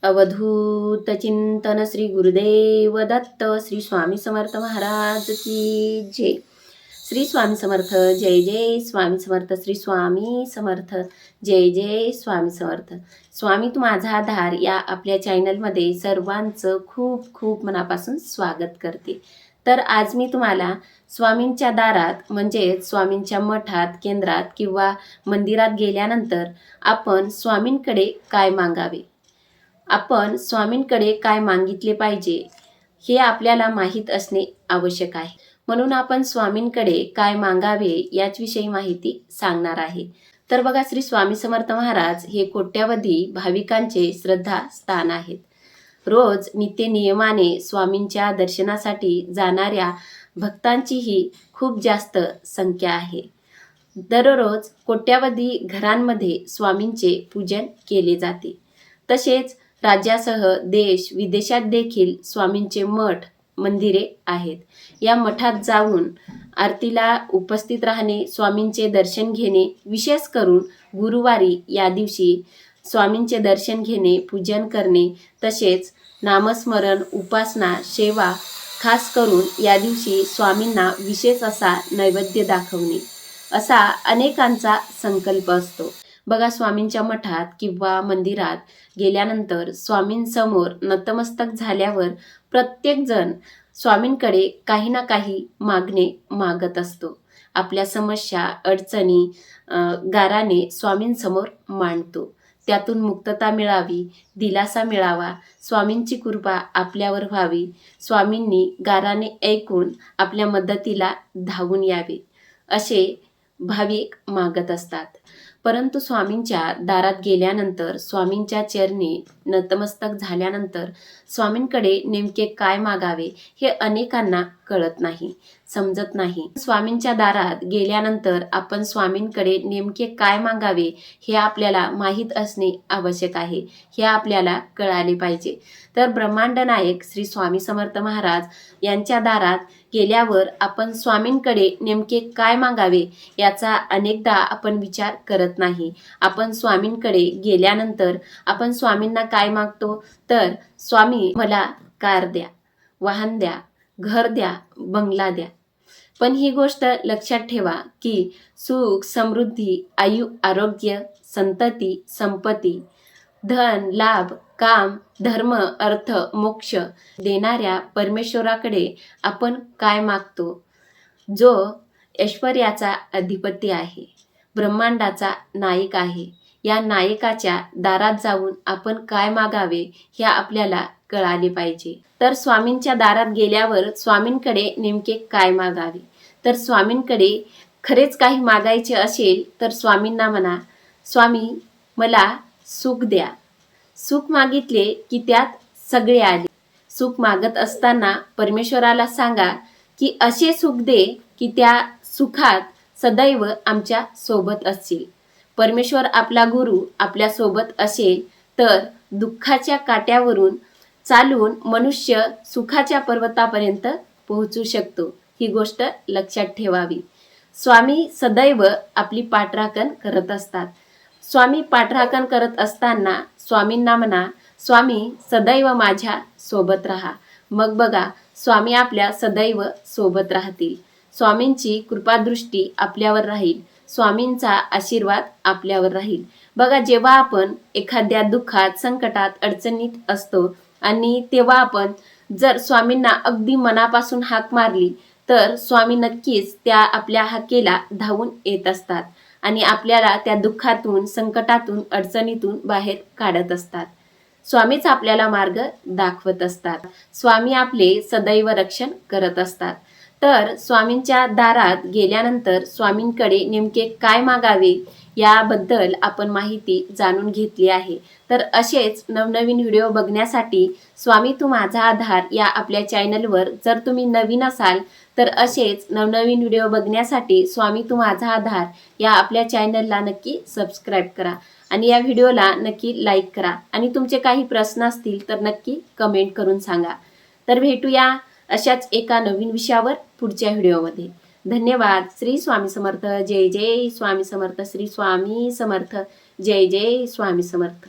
अवधूत चिंतन श्री गुरुदेव दत्त श्री स्वामी समर्थ महाराज की जय। श्री स्वामी समर्थ जय जय स्वामी समर्थ श्री स्वामी समर्थ जय जय स्वामी समर्थ। स्वामी तू माझा आधार या आपल्या चॅनलमध्ये सर्वांचं खूप खूप मनापासून स्वागत करते। तर आज मी तुम्हाला स्वामींच्या दारात म्हणजेच स्वामींच्या मठात, केंद्रात किंवा मंदिरात गेल्यानंतर आपण स्वामींकडे काय मागावे, आपण स्वामींकडे काय मागितले पाहिजे हे आपल्याला माहीत असणे आवश्यक आहे। म्हणून आपण स्वामींकडे काय मागावे याचविषयी माहिती सांगणार आहे। तर बघा, श्री स्वामी समर्थ महाराज हे कोट्यावधी भाविकांचे श्रद्धास्थान आहेत। रोज नित्य नियमाने स्वामींच्या दर्शनासाठी जाणाऱ्या भक्तांचीही खूप जास्त संख्या आहे। दररोज कोट्यावधी घरांमध्ये स्वामींचे पूजन केले जाते। तसेच राज्यासह देश विदेशात देखील स्वामींचे मठ, मंदिरे आहेत। या मठात जाऊन आरतीला उपस्थित राहणे, स्वामींचे दर्शन घेणे, विशेष करून गुरुवारी या दिवशी स्वामींचे दर्शन घेणे, पूजन करणे, तसेच नामस्मरण, उपासना, सेवा, खास करून या दिवशी स्वामींना विशेष असा नैवेद्य दाखवणे असा अनेकांचा संकल्प असतो। बघा, स्वामींच्या मठात किंवा मंदिरात गेल्यानंतर स्वामींसमोर नतमस्तक झाल्यावर प्रत्येक जण स्वामींकडे काही ना काही मागणे मागत असतो। आपल्या समस्या, अडचणी गाराने स्वामींसमोर मांडतो। त्यातून मुक्तता मिळावी, दिलासा मिळावा, स्वामींची कृपा आपल्यावर व्हावी, स्वामींनी गाराने ऐकून आपल्या मदतीला धावून यावे असे भाविक मागत असतात। परंतु स्वामींच्या दारात गेल्यानंतर, स्वामींच्या चरणी नतमस्तक झाल्यानंतर स्वामींकडे नेमके काय मागावे हे अनेकांना कळत नाही, समजत नाही। स्वामींच्या दारात गेल्यानंतर आपण स्वामींकडे नेमके काय मागावे हे आपल्याला माहीत असणे आवश्यक आहे, हे आपल्याला कळाले पाहिजे। तर ब्रह्मांड नायक श्री स्वामी समर्थ महाराज यांच्या दारात गेल्यावर आपण स्वामींकडे नेमके काय मागावे याचा अनेकदा आपण विचार करत नाही। आपण स्वामींकडे गेल्यानंतर आपण स्वामींना काय मागतो, तर स्वामी मला कार द्या, वाहन द्या, घर द्या, बंगला द्या। पण ही गोष्ट लक्षात ठेवा की सुख, समृद्धी, आयु, आरोग्य, संतती, संपत्ती, धन, लाभ, काम, धर्म, अर्थ, मोक्ष देणाऱ्या परमेश्वराकडे आपण काय मागतो, जो ऐश्वर्याचा अधिपती आहे, ब्रह्मांडाचा नायक आहे। या नायकाच्या दारात जाऊन आपण काय मागावे हे आपल्याला कळाले पाहिजे। तर स्वामींच्या दारात गेल्यावर स्वामींकडे नेमके काय मागावे, तर स्वामींकडे खरेच काही मागायचे असेल तर स्वामींना म्हणा, स्वामी मला सुख द्या। सुख मागितले की त्यात सगळे आले। सुख मागत असताना परमेश्वराला सांगा की असे सुख दे की त्या सुखात सदैव आमच्या सोबत असतील। परमेश्वर आपला गुरु आपल्या सोबत असेल तर दुःखाच्या काट्यावरून चालून मनुष्य सुखाच्या पर्वतापर्यंत पोहोचू शकतो। ही गोष्ट लक्षात ठेवावी। स्वामी सदैव आपली पाठराखण करत असतात। स्वामी पाठराखण करत असताना स्वामींना म्हणा, स्वामी सदैव माझ्या सोबत राहा। मग बघा, स्वामी आपल्या सदैव सोबत राहतील। स्वामींची कृपादृष्टी आपल्यावर राहील, स्वामींचा आशीर्वाद आपल्यावर राहील। बघा, जेव्हा आपण एखाद्या दुःखात, संकटात, अडचणीत असतो आणि तेव्हा आपण जर स्वामींना अगदी मनापासून हाक मारली तर स्वामी नक्कीच त्या आपल्या हाकेला धावून येत असतात आणि आपल्याला त्या दुःखातून, संकटातून, अडचणीतून बाहेर काढत असतात। स्वामीच आपल्याला मार्ग दाखवत असतात। स्वामी आपले सदैव रक्षण करत असतात। तर स्वामींच्या दारात गेल्यानंतर स्वामींकडे नेमके काय मागावे याबद्दल आपण माहिती जाणून घेतली आहे। तर असेच नवनवीन व्हिडिओ बघण्यासाठी स्वामी तू माझा आधार या आपल्या चॅनलवर जर तुम्ही नवीन असाल तर असेच नवनवीन व्हिडिओ बघण्यासाठी स्वामी तू माझा आधार या आपल्या चॅनलला नक्की सबस्क्राईब करा आणि या व्हिडिओला नक्की लाईक करा आणि तुमचे काही प्रश्न असतील तर नक्की कमेंट करून सांगा। तर भेटूया अशाच एका नवीन विषयावर पुढच्या व्हिडिओमध्ये। धन्यवाद। श्री स्वामी समर्थ जय जय स्वामी समर्थ। श्री स्वामी समर्थ जय जय स्वामी समर्थ।